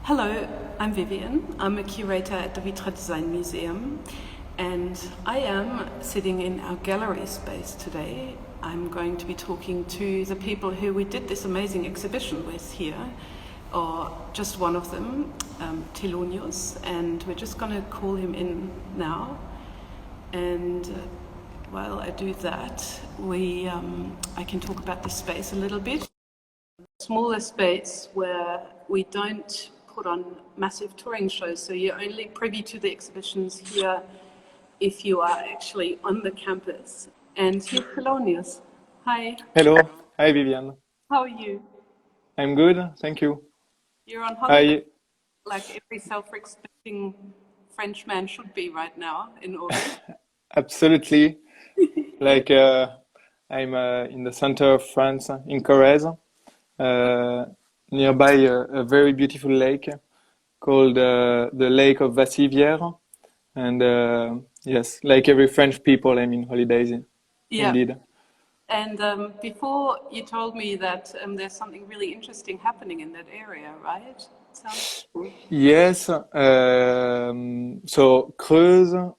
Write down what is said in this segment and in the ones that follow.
Hello, I'm Vivian. I'm a curator at the Vitra Design Museum, and I am sitting in our gallery space today. I'm going to be talking to the people who we did this amazing exhibition with here, or just one of them, Thélonious, and we're just going to call him in now. And while I do that, I can talk about this space a little bit. Smaller space where we don't put on massive touring shows, so you're only privy to the exhibitions here if you are actually on the campus. And here's Thélonious. Hi. Hello. Hi, Vivian. How are you? I'm good, thank you. You're on holiday, I like every self-respecting Frenchman should be right now in August. absolutely like I'm in the center of France, in Corrèze, nearby a very beautiful lake called the Lake of Vassivière, and yes, like every French people, I'm in holidays, Yeah. indeed. And before you told me that there's something really interesting happening in that area, right? Sounds cool. Yes, so Creuse,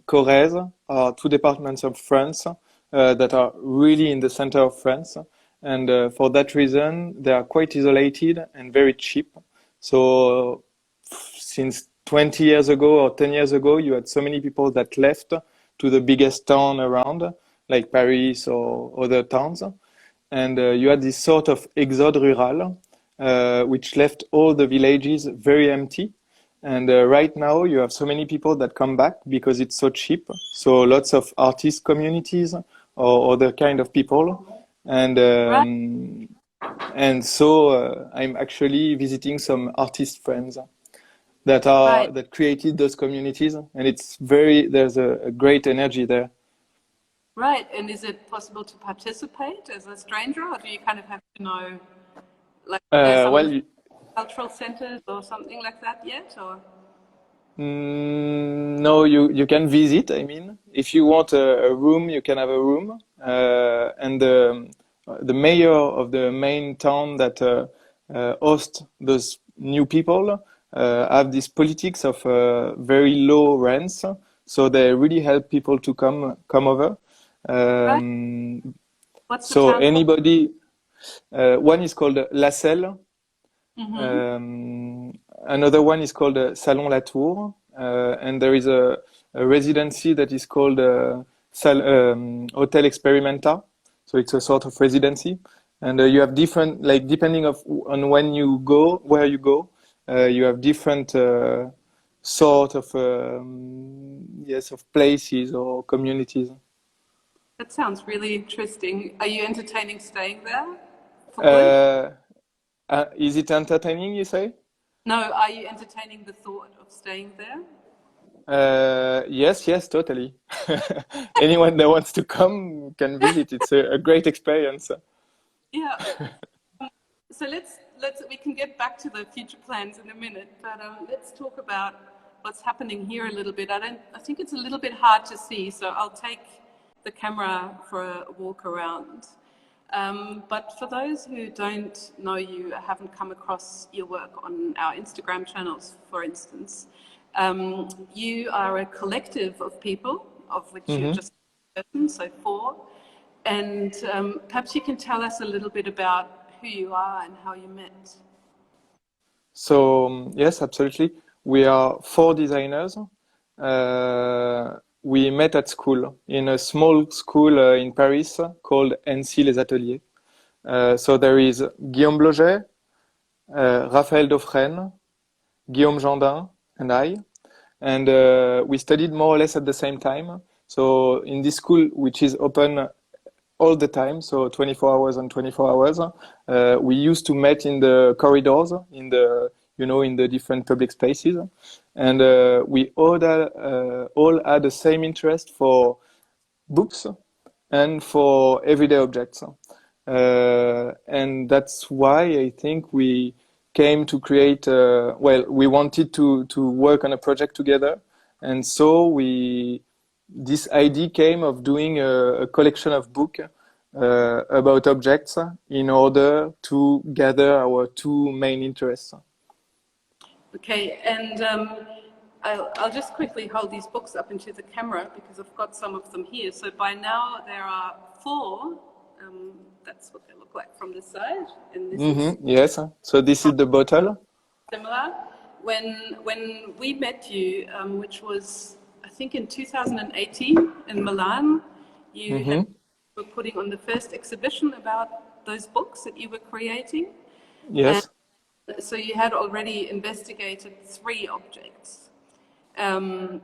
Corrèze are two departments of France that are really in the center of France. And for that reason, they are quite isolated and very cheap. So since 20 years ago or 10 years ago, you had so many people that left to the biggest town around, like Paris or other towns. And you had this sort of exode rural, which left all the villages very empty. And right now you have so many people that come back because it's so cheap. So lots of artist communities or other kind of people. And Right. so I'm actually visiting some artist friends Right. that created those communities, and there's a great energy there. Right, and is it possible to participate as a stranger, or do you kind of have to know, like, there's some Well, cultural centers or something like that yet, or? no, you can visit. I mean, if you want a room, you can have a room. And the mayor of the main town that hosts those new people have this politics of very low rents, so they really help people to come over. Right. Um, What's the so town called? anybody, one is called La Selle. Mm-hmm. Another one is called Salon La Tour, and there is a residency that is called Hotel Experimenta. So it's a sort of residency, and you have different, like depending on when you go, where you go, you have different sort of yes, of places or communities. That sounds really interesting. Are you entertaining staying there for good? Is it entertaining, you say? No, are you entertaining the thought of staying there? Yes, totally. Anyone that wants to come can visit. It's a great experience. Yeah. So we can get back to the future plans in a minute, but let's talk about what's happening here a little bit. I think it's a little bit hard to see, so I'll take the camera for a walk around. But for those who don't know you, haven't come across your work on our Instagram channels, for instance, you are a collective of people, of which you're Hmm. just a person, so four. And perhaps you can tell us a little bit about who you are and how you met. So yes, absolutely. We are four designers. We met at school in a small school in Paris called NC Les Ateliers. So there is Guillaume Bloget, Raphaël Dauphren, Guillaume Jandin, and I. And we studied more or less at the same time. So in this school, which is open all the time, so 24 hours and 24 hours, we used to meet in the corridors, in the different public spaces. And we all had the same interest for books and for everyday objects. And that's why I think we came to create, we wanted to work on a project together. And so this idea came of doing a collection of books about objects in order to gather our two main interests. Okay, and I'll just quickly hold these books up into the camera because I've got some of them here. So by now there are four. That's what they look like from the side, and this is Yes. So this is the bottle. similar. When we met you, which was I think in 2018 in Milan, you were putting on the first exhibition about those books that you were creating. Yes. So you had already investigated three objects. And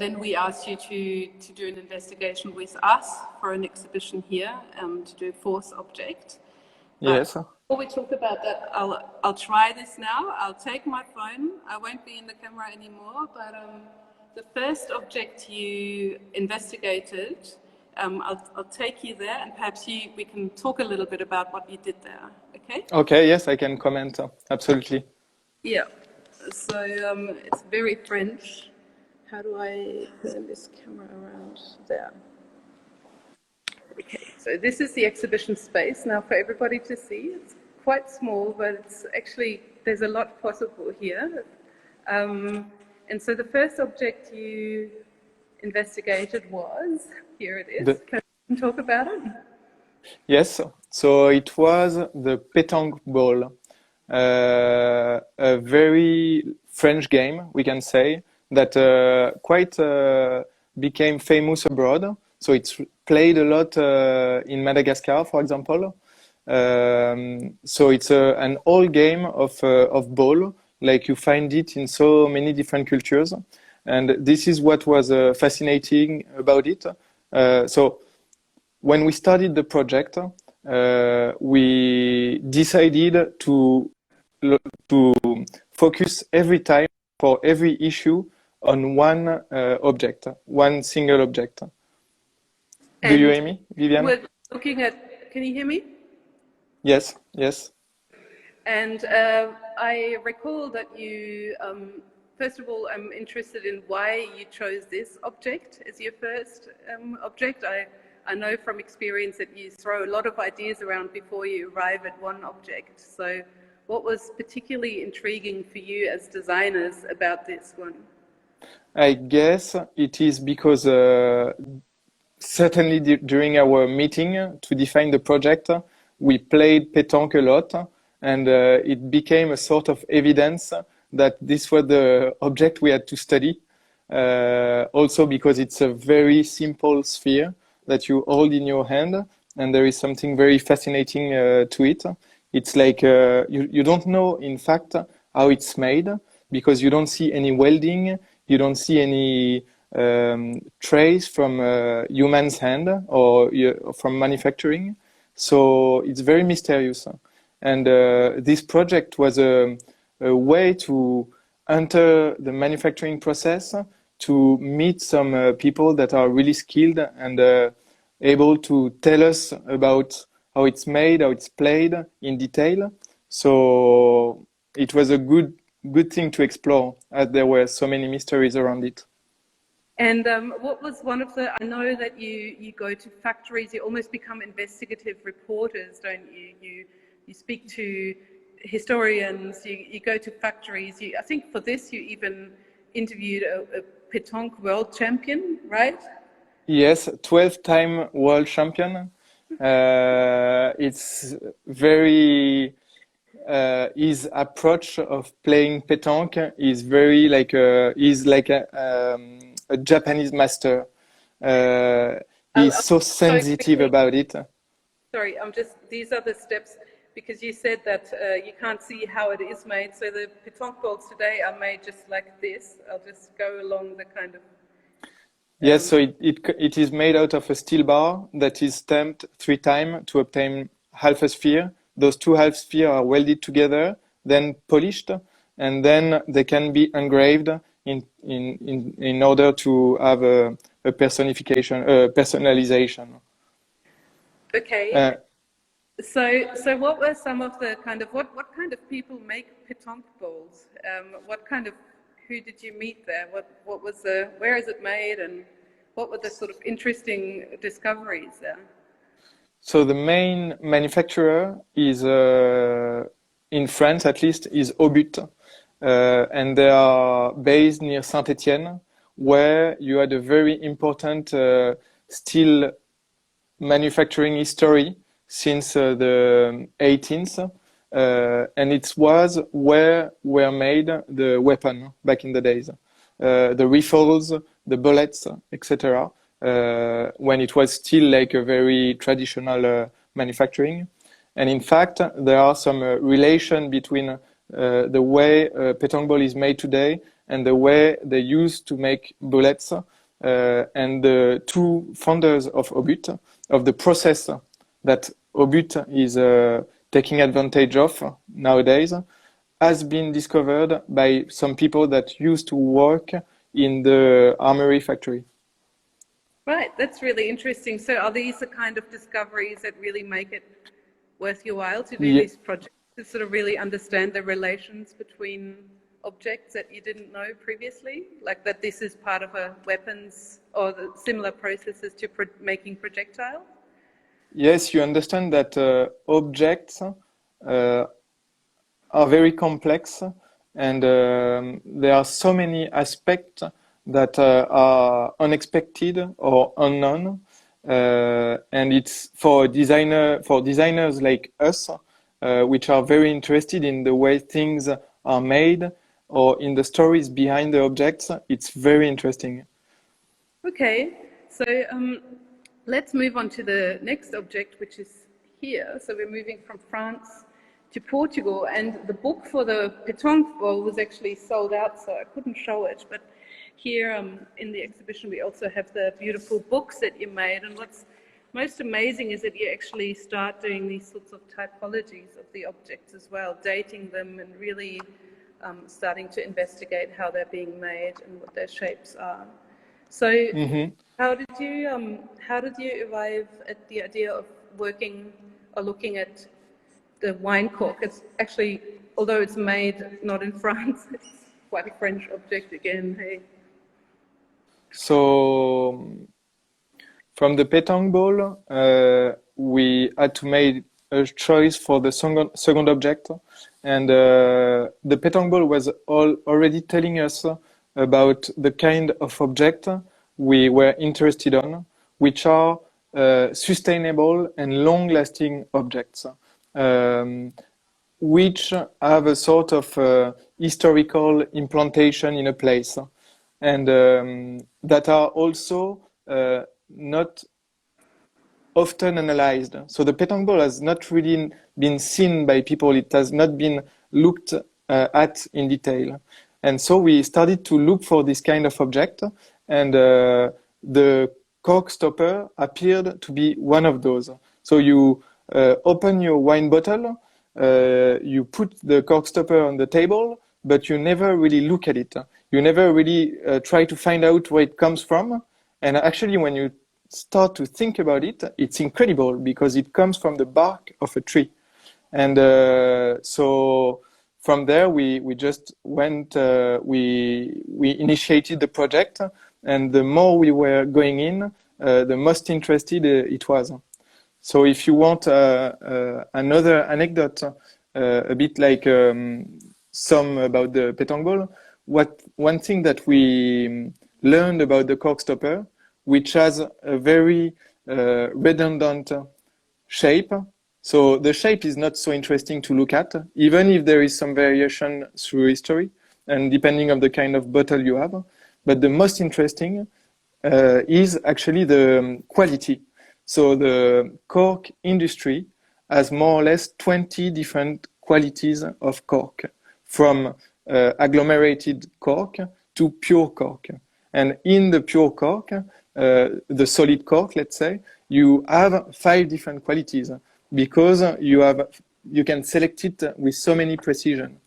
then we asked you to do an investigation with us for an exhibition here, to do a fourth object. Yes. Before we talk about that, I'll try this now. I'll take my phone. I won't be in the camera anymore, but the first object you investigated, I'll take you there, and perhaps we can talk a little bit about what you did there. Okay? Okay. Yes, I can comment. Absolutely. Yeah. So it's very French. How do I turn this camera around? There. Okay, so this is the exhibition space now for everybody to see. It's quite small, but it's actually, there's a lot possible here. And so the first object you investigated was, here it is. Can you talk about it? Yes, so it was the Petung Ball, a very French game, we can say, that quite became famous abroad. So it's played a lot in Madagascar, for example. So it's an old game of ball, like you find it in so many different cultures. And this is what was fascinating about it. So when we started the project, we decided to focus every time for every issue on one object, one single object. Do you hear me, Viviane? We're looking at, can you hear me? Yes, yes. And I recall that you, first of all, I'm interested in why you chose this object as your first object. I know from experience that you throw a lot of ideas around before you arrive at one object. So what was particularly intriguing for you as designers about this one? I guess it is because certainly during our meeting to define the project, we played pétanque a lot, and it became a sort of evidence that this was the object we had to study. Also because it's a very simple sphere that you hold in your hand, and there is something very fascinating to it. It's like you don't know, in fact, how it's made, because you don't see any welding, you don't see any trace from a human's hand or from manufacturing. So it's very mysterious. And this project was a way to enter the manufacturing process, to meet some people that are really skilled and able to tell us about how it's made, how it's played in detail. So it was a good thing to explore, as there were so many mysteries around it. And what was one of the, I know that you go to factories, you almost become investigative reporters, don't you? You speak to historians, you go to factories. I think for this you even interviewed a Petung world champion, right? Yes, 12-time world champion. It's very, his approach of playing pétanque is very like he's like a Japanese master. He's so sensitive about it. Sorry, these are the steps, because you said that you can't see how it is made. So the pétanque balls today are made just like this. I'll just go along the kind of... Yes, so it is made out of a steel bar that is stamped 3 times to obtain half a sphere. Those 2 half spheres are welded together, then polished, and then they can be engraved in order to have a personalization. Okay. So what were some of the kind of, what kind of people make pétanque balls? Who did you meet there? What was where is it made, and what were the sort of interesting discoveries there? So the main manufacturer is in France at least, is Obut. And they are based near Saint-Étienne, where you had a very important steel manufacturing history since the 18th. And it was where were made the weapon back in the days. The rifles, the bullets, etc. When it was still like a very traditional manufacturing. And in fact, there are some relation between the way Petung Ball is made today and the way they used to make bullets. And the two founders of Obut, of the process that Obut is taking advantage of nowadays, has been discovered by some people that used to work in the armory factory. Right, that's really interesting. So are these the kind of discoveries that really make it worth your while to do these projects, to sort of really understand the relations between objects that you didn't know previously? Like that this is part of a weapons or the similar processes to making projectiles? Yes, you understand that objects are very complex, and there are so many aspects that are unexpected or unknown, and it's for designers like us, which are very interested in the way things are made or in the stories behind the objects. It's very interesting. Okay, so let's move on to the next object, which is here. So we're moving from France to Portugal, and the book for the Petung Ball was actually sold out, so I couldn't show it. But here in the exhibition, we also have the beautiful books that you made. And what's most amazing is that you actually start doing these sorts of typologies of the objects as well, dating them and really starting to investigate how they're being made and what their shapes are. So how did you arrive at the idea of working or looking at the wine cork? It's actually, although it's made not in France, it's quite a French object again. Hey. So from the Petung Ball, we had to make a choice for the second object, and the Petung Ball was already telling us about the kind of object we were interested in, which are sustainable and long-lasting objects, which have a sort of historical implantation in a place, and that are also not often analyzed. So the Petung Ball has not really been seen by people. It has not been looked at in detail. And so we started to look for this kind of object, and the cork stopper appeared to be one of those. So you open your wine bottle, you put the cork stopper on the table, but you never really look at it. You never really try to find out where it comes from. And actually, when you start to think about it, it's incredible because it comes from the bark of a tree. And so from there, we just went, we initiated the project, and the more we were going in, the most interested it was. So if you want another anecdote, a bit like some about the Petung Ball, one thing that we learned about the cork stopper, which has a very redundant shape. So the shape is not so interesting to look at, even if there is some variation through history and depending on the kind of bottle you have. But the most interesting is actually the quality. So the cork industry has more or less 20 different qualities of cork, from agglomerated cork to pure cork. And in the pure cork, the solid cork, let's say, you have 5 different qualities because you can select it with so many precision.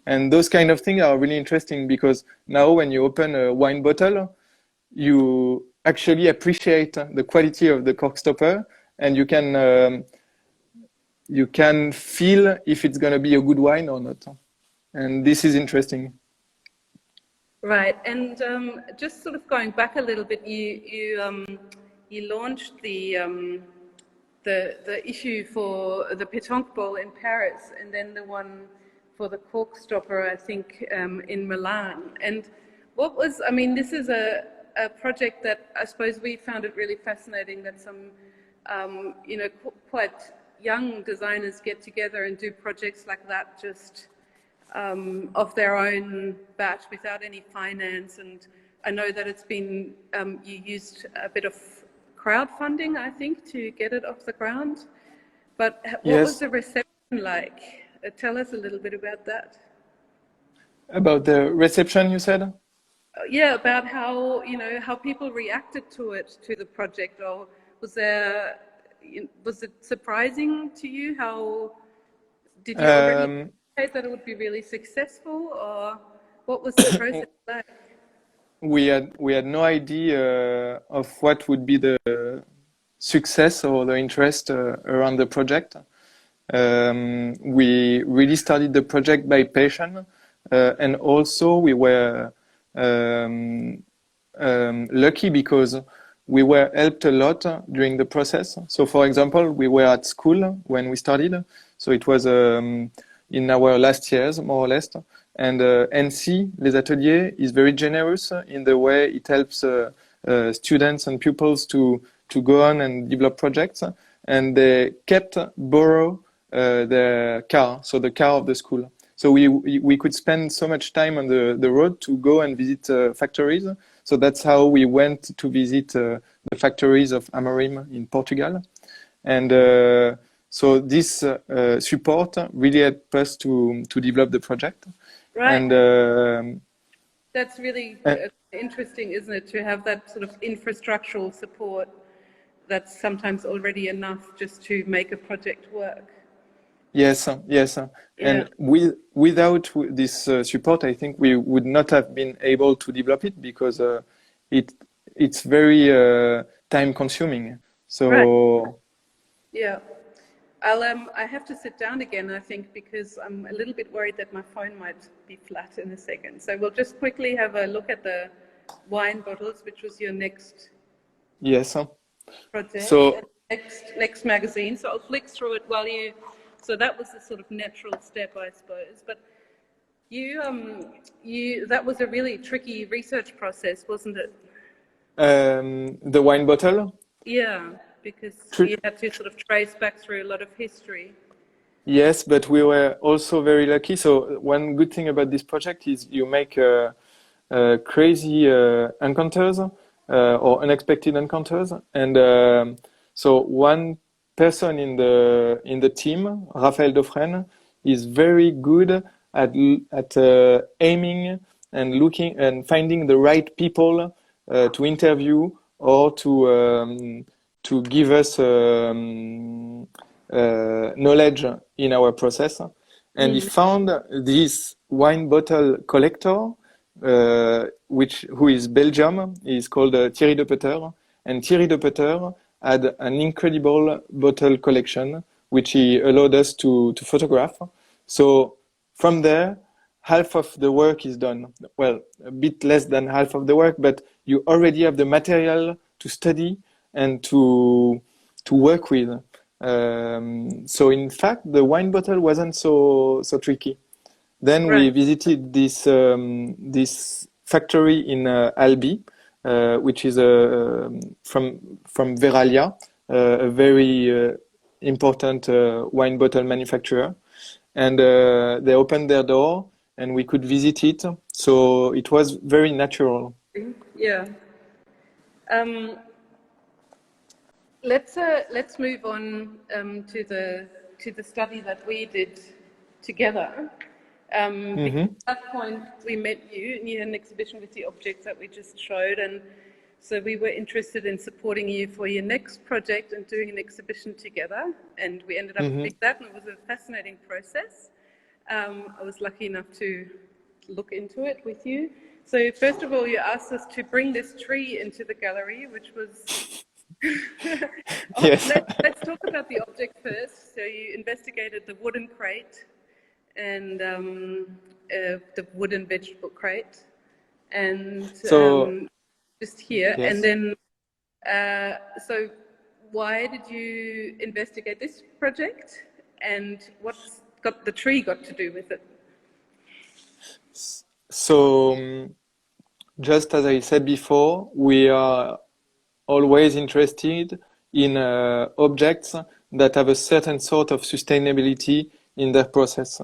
And those kind of things are really interesting because now when you open a wine bottle, you actually appreciate the quality of the cork stopper, and you can feel if it's going to be a good wine or not. And this is interesting. Right, and just sort of going back a little bit, you launched the the issue for the Petung Ball in Paris, and then the one for the cork stopper, I think, in Milan. And what was, I mean, this is a project that I suppose we found it really fascinating that some, you know, quite young designers get together and do projects like that just of their own bat without any finance. And I know that it's been, you used a bit of crowdfunding, I think, to get it off the ground. But what was Yes. the reception like? Tell us a little bit about that. About the reception, you said? Yeah, about how, you know, how people reacted to it, to the project, or was it surprising to you? How did you already anticipate that it would be really successful, or what was the process like? We had no idea of what would be the success or the interest around the project. We really started the project by passion, and also we were lucky because we were helped a lot during the process. So, for example, we were at school when we started, so it was in our last years, more or less. And NC, Les Ateliers, is very generous in the way it helps students and pupils to go on and develop projects. And they kept borrow their car, so the car of the school. So we could spend so much time on the road to go and visit factories. So that's how we went to visit the factories of Amorim in Portugal. And so this support really helped us to develop the project. Right. And that's really interesting, isn't it, to have that sort of infrastructural support that's sometimes already enough just to make a project work. Yes. Yeah. And without this support, I think we would not have been able to develop it because it's very time consuming. So right. Yeah. I have to sit down again, I think, because I'm a little bit worried that my phone might be flat in a second. So we'll just quickly have a look at the wine bottles, which was your next project, So next magazine. So I'll flick through it while you. So that was the sort of natural step, I suppose. But that was a really tricky research process, wasn't it? the wine bottle. Yeah. Because you had to sort of trace back through a lot of history. Yes, but we were also very lucky. So one good thing about this project is you make crazy encounters or unexpected encounters. And so one person in the team, Raphaël Dauphren, is very good at aiming and looking and finding the right people to interview or to give us knowledge in our process. And he found this wine bottle collector, who is Belgium. He's called Thierry de Peter. And Thierry de Peter had an incredible bottle collection, which he allowed us to photograph. So from there, half of the work is done. Well, a bit less than half of the work, but you already have the material to study and to work with. So in fact, the wine bottle wasn't so tricky. Then we visited this factory in Albi, which is from Veralia, a very important wine bottle manufacturer. And they opened their door, and we could visit it. So it was very natural. Yeah. Let's move on to the study that we did together. Because at that point we met you, and you had an exhibition with the objects that we just showed, and so we were interested in supporting you for your next project and doing an exhibition together, and we ended up doing that, and it was a fascinating process. I was lucky enough to look into it with you. So first of all, you asked us to bring this tree into the gallery, which was Yes. Let's talk about the object first. So you investigated the wooden crate and the wooden vegetable crate, and So just here. yes. And then, so why did you investigate this project, and what's got the tree got to do with it? So, just as I said before, we are always interested in objects that have a certain sort of sustainability in their process.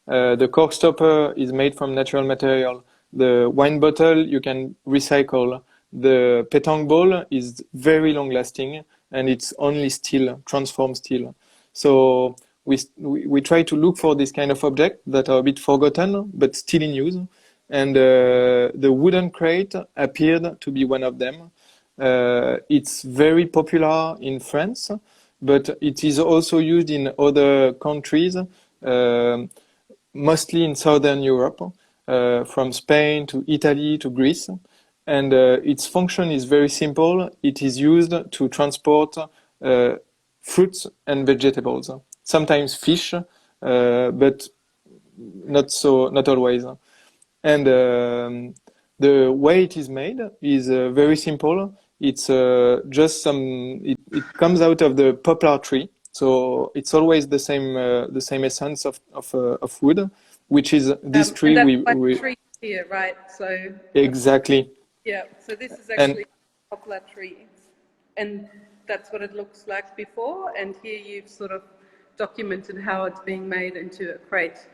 The cork stopper is made from natural material. The wine bottle you can recycle. The Petung Ball is very long lasting and it's only steel, transformed steel. So we try to look for this kind of object that are a bit forgotten but still in use. And the wooden crate appeared to be one of them. It's very popular in France, but it is also used in other countries, mostly in Southern Europe, from Spain to Italy to Greece. And its function is very simple. It is used to transport fruits and vegetables, sometimes fish, but not always. And the way it is made is very simple. It's just it comes out of the poplar tree. So it's always the same essence of wood, which is this tree. And that's tree here, right? So exactly. Yeah. So this is actually a poplar tree, and that's what it looks like before. And here you've sort of documented how it's being made into a crate.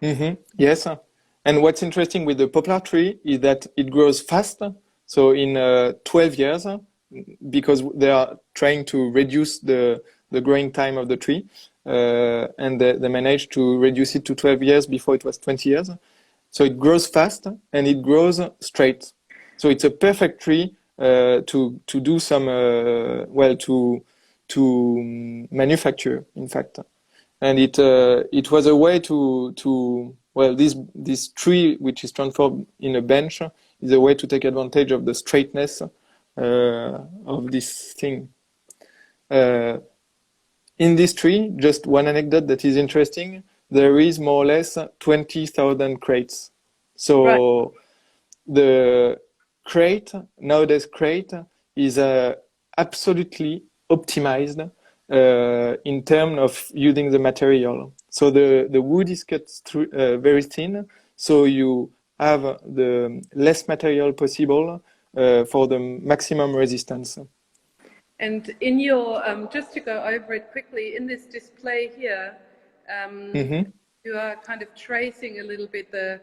Mm-hmm. Yes. And what's interesting with the poplar tree is that it grows fast. So in 12 years, because they are trying to reduce the growing time of the tree, and they managed to reduce it to 12 years before it was 20 years. So it grows fast and it grows straight. So it's a perfect tree to do some to manufacture, in fact. And it was a way this tree, which is transformed in a bench, is a way to take advantage of the straightness of this thing. In this tree, just one anecdote that is interesting, there is more or less 20,000 crates. So right. The nowadays crate is absolutely optimized in terms of using the material. So the wood is cut through, very thin, so you have the less material possible for the maximum resistance. And in your, just to go over it quickly, in this display here, you are kind of tracing a little bit the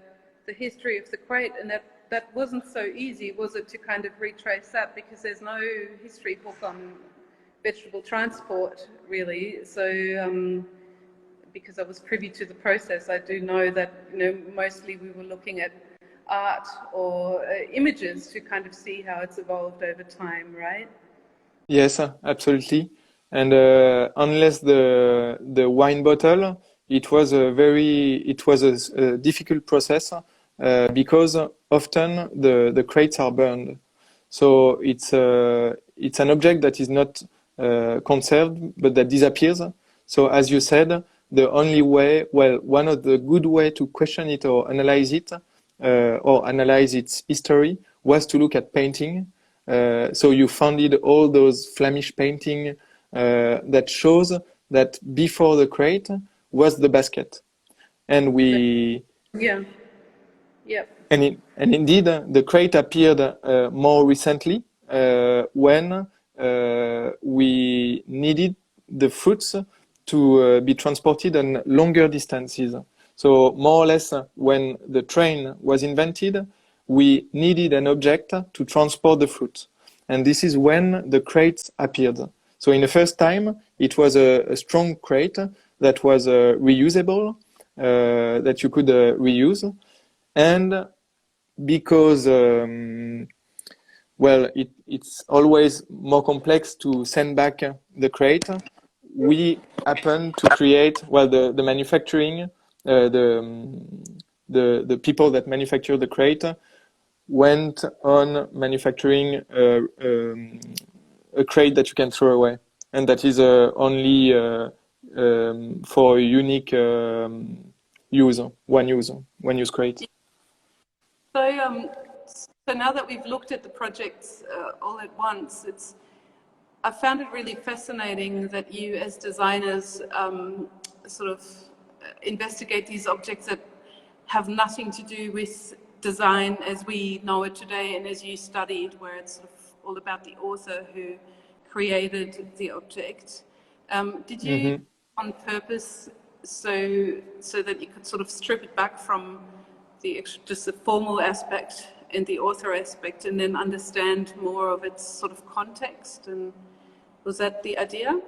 history of the crate, and that wasn't so easy, was it, to kind of retrace that, because there's no history book on vegetable transport, really. So because I was privy to the process, I do know that mostly we were looking at art or images to kind of see how it's evolved over time, right? Yes, absolutely. And unless the wine bottle, it was a difficult process because often the crates are burned. So it's an object that is not conserved, but that disappears. So as you said, the only way, one of the good way to question it or analyze it, or analyze its history, was to look at painting. So you founded all those Flemish painting that shows that before the crate was the basket, and and indeed the crate appeared more recently when we needed the fruits to be transported on longer distances. So more or less when the train was invented, we needed an object to transport the fruit. And this is when the crates appeared. So in the first time, it was a strong crate that was reusable, that you could reuse. And because, it's always more complex to send back the crate, we happened to create, the manufacturing, the people that manufacture the crate went on manufacturing a crate that you can throw away, and that is only for unique one use crate. So now that we've looked at the projects all at once, I found it really fascinating that you, as designers, sort of investigate these objects that have nothing to do with design as we know it today, and as you studied, where it's sort of all about the author who created the object. Did you, on purpose, so that you could sort of strip it back from just the formal aspect and the author aspect, and then understand more of its sort of context? And was that the idea?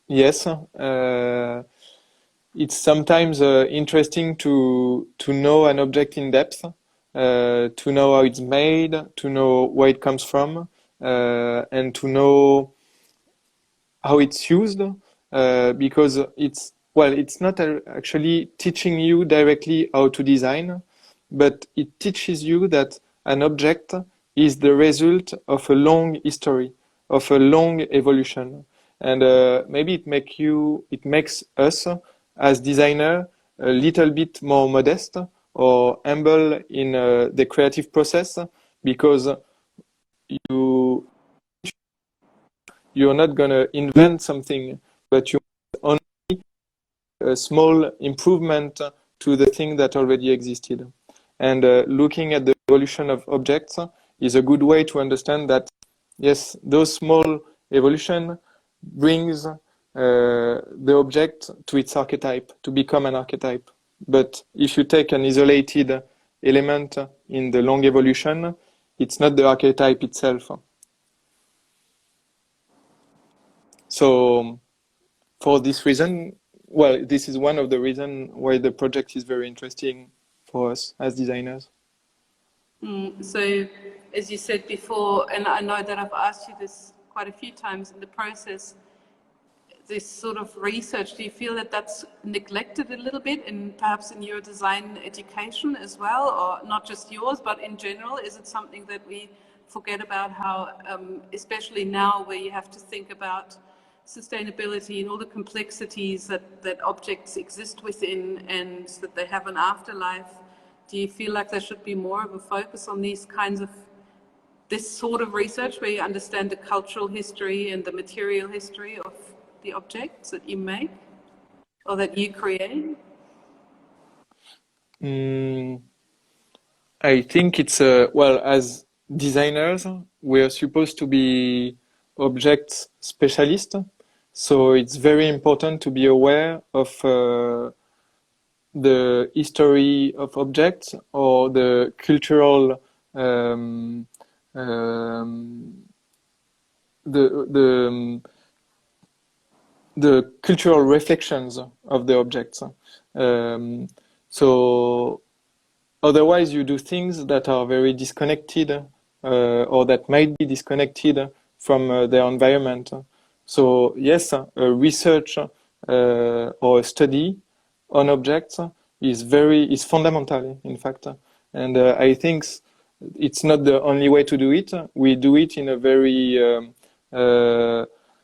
Yes. It's sometimes interesting to know an object in depth, to know how it's made, to know where it comes from, and to know how it's used, because it's not actually teaching you directly how to design, but it teaches you that an object is the result of a long history, of a long evolution. And maybe it makes us as designer a little bit more modest or humble in the creative process, because you're not going to invent something, but you only a small improvement to the thing that already existed. And looking at the evolution of objects is a good way to understand that, yes, those small evolution brings the object to its archetype, to become an archetype. But if you take an isolated element in the long evolution, it's not the archetype itself. So for this reason, this is one of the reasons why the project is very interesting for us as designers. So, as you said before, and I know that I've asked you this quite a few times in the process, this sort of research, do you feel that that's neglected a little bit perhaps in your design education as well, or not just yours, but in general? Is it something that we forget about, how, especially now where you have to think about sustainability and all the complexities that objects exist within, and that they have an afterlife? Do you feel like there should be more of a focus on this sort of research, where you understand the cultural history and the material history of the objects that you make or that you create? I think it's as designers, we're supposed to be object specialists. So it's very important to be aware of the history of objects, or the cultural the cultural reflections of the objects. So otherwise you do things that are very disconnected, or that might be disconnected from their environment. So yes, a research or a study on objects is fundamental, in fact. And I think it's not the only way to do it. We do it in a very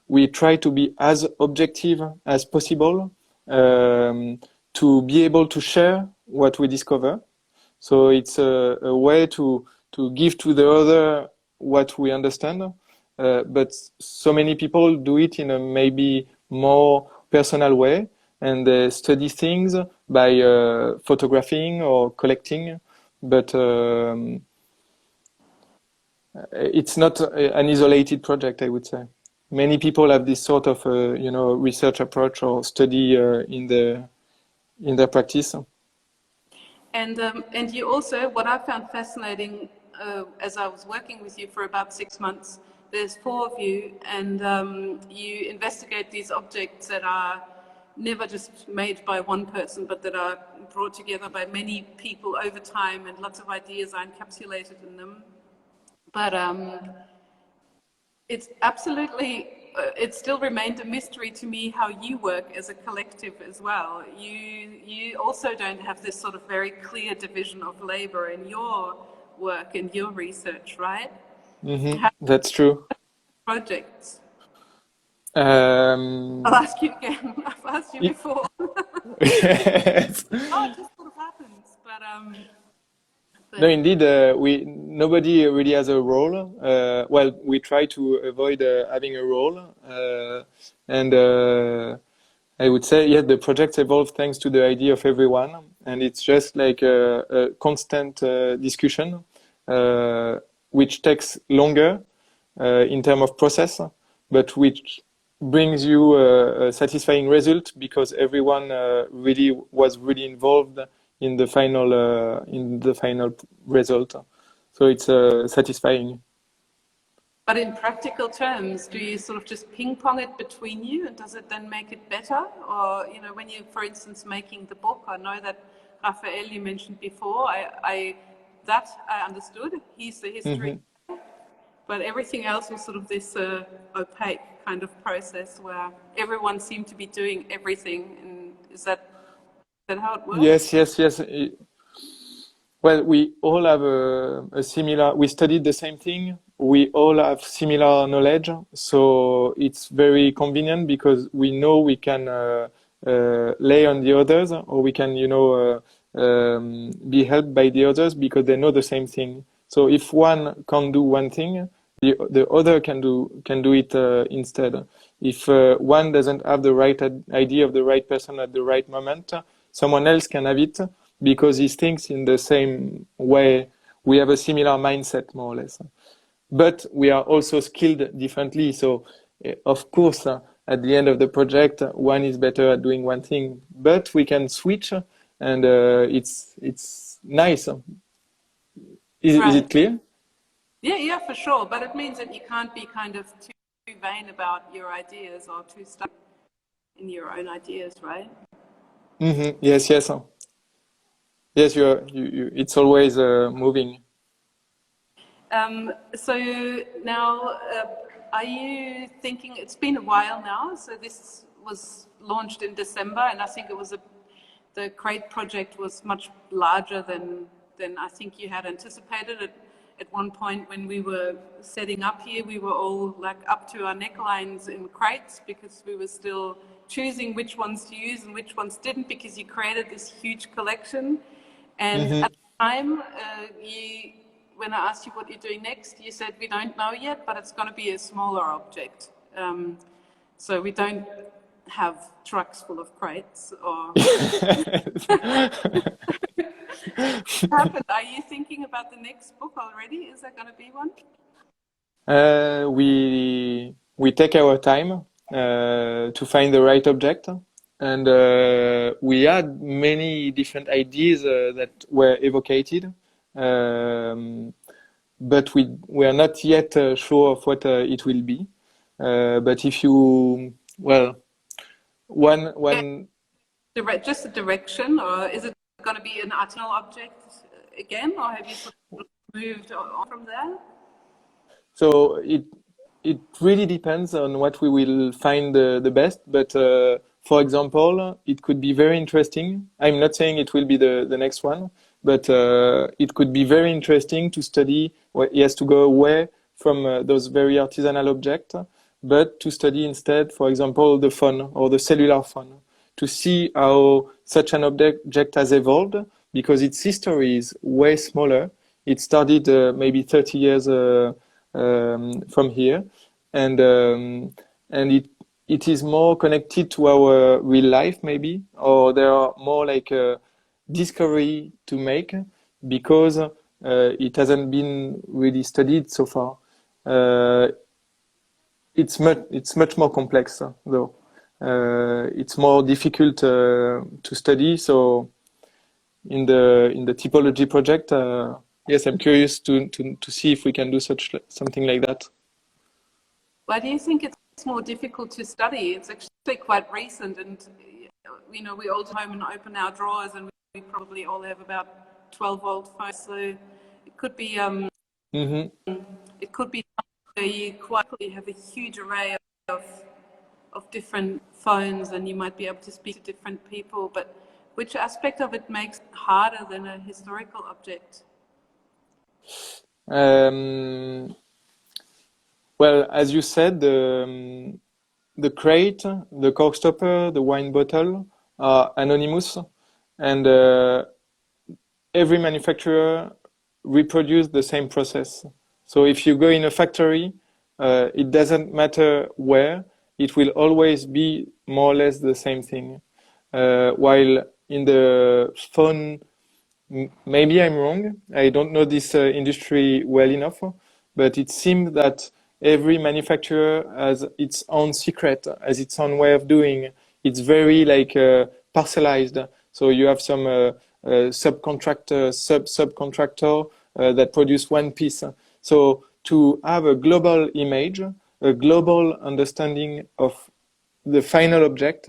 we try to be as objective as possible, to be able to share what we discover. So it's a way to give to the other what we understand. But so many people do it in a maybe more personal way, and they study things by photographing or collecting. But it's not an isolated project, I would say. Many people have this sort of research approach or study in their practice. And you also, what I found fascinating, as I was working with you for about 6 months, there's 4 of you, and you investigate these objects that are never just made by one person, but that are brought together by many people over time, and lots of ideas are encapsulated in them. But it's absolutely, it still remained a mystery to me how you work as a collective as well. You also don't have this sort of very clear division of labor in your work and your research, right? Mm-hmm. That's true. Projects. I'll ask you again. I've asked you before. Yes. Oh, it just sort of happens. No, But indeed, nobody really has a role. Well, we try to avoid having a role, and I would say, yeah, the project evolved thanks to the idea of everyone, and it's just like a constant discussion, which takes longer in terms of process, but which brings you a satisfying result because everyone really was really involved in the final result. So it's satisfying. But in practical terms, do you sort of just ping pong it between you, and does it then make it better? Or, you know, when you, for instance, making the book, I know that Raphael, you mentioned before, I understood. He's the history, but everything else was sort of this opaque kind of process where everyone seemed to be doing everything. And is that how it works? Yes. Well, we all have a similar, we studied the same thing. We all have similar knowledge. So it's very convenient because we know we can lay on the others, or we can, be helped by the others because they know the same thing. So if one can't do one thing, the other can do it instead. If one doesn't have the right idea of the right person at the right moment, someone else can have it because he thinks in the same way. We have a similar mindset, more or less. But we are also skilled differently. So, of course, at the end of the project, one is better at doing one thing, but we can switch, and it's nice. Is it clear? Yeah, for sure. But it means that you can't be kind of too vain about your ideas or too stuck in your own ideas, right? Yes. Yes, it's always moving. So now, are you thinking, it's been a while now, so this was launched in December, and I think the Crate project was much larger than I think you had anticipated. At one point when we were setting up here, we were all like up to our necklines in crates because we were still choosing which ones to use and which ones didn't, because you created this huge collection. And at the time, when I asked you what you're doing next, you said, we don't know yet, but it's going to be a smaller object. So we don't have trucks full of crates or... Are you thinking about the next book already? Is there going to be one? We take our time to find the right object, and we had many different ideas that were evocated, but we are not yet sure of what it will be. But if you, well, one just a direction, or is it going to be an artisanal object again, or have you sort of moved on from there? So it really depends on what we will find the best. But for example, it could be very interesting. I'm not saying it will be the next one, but it could be very interesting to study. He has to go away from those very artisanal objects, but to study instead, for example, the phone or the cellular phone, to see how such an object has evolved, because its history is way smaller. It started maybe 30 years from here, and it is more connected to our real life, maybe, or there are more like a discovery to make because it hasn't been really studied so far. It's much more complex though. It's more difficult to study. So in the typology project, yes, I'm curious to see if we can do something like that. Why do you think it's more difficult to study? It's actually quite recent, and we all go home and open our drawers, and we probably all have about 12-volt phones. So it could be it could be where you quietly have a huge array of different phones, and you might be able to speak to different people. But which aspect of it makes it harder than a historical object? Well, as you said, the crate, the cork stopper, the wine bottle are anonymous, and every manufacturer reproduce the same process. So if you go in a factory, it doesn't matter where, it will always be more or less the same thing. While in the phone, maybe I'm wrong, I don't know this industry well enough, but it seems that every manufacturer has its own secret, has its own way of doing. It's very like parcelized. So you have some subcontractor, subcontractor that produce one piece. So to have a global image, a global understanding of the final object,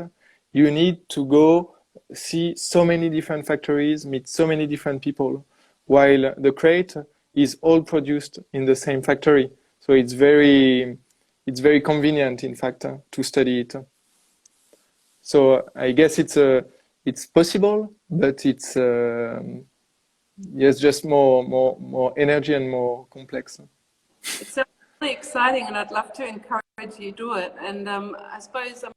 you need to go see so many different factories, meet so many different people, while the crate is all produced in the same factory. So it's very convenient, in fact, to study it. So I guess it's possible, but it's yes, just more energy and more complex. It sounds really exciting, and I'd love to encourage you to do it. And I suppose, I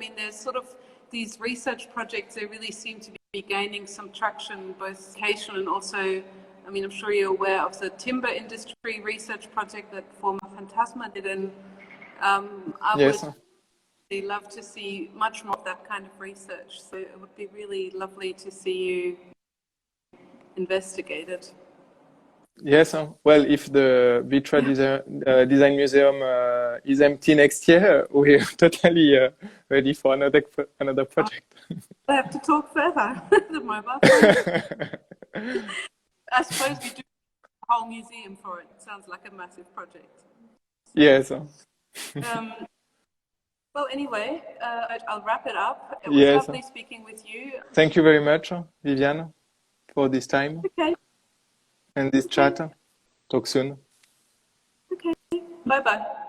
mean, there's sort of these research projects, they really seem to be gaining some traction, both educational and also, I mean, I'm sure you're aware of the timber industry research project that former Phantasma did, and I Yes. would really love to see much more of that kind of research. So it would be really lovely to see you investigate it. Yes, well, if the Vitra Design Museum is empty next year, we're totally ready for another project. I have to talk further. The mobile phone. I suppose we do a whole museum for it. It sounds like a massive project. Yes. Well, anyway, I'll wrap it up. It was Yes. lovely speaking with you. Thank you very much, Viviane, for this time Okay. and this chat. Talk soon. Okay. Bye-bye.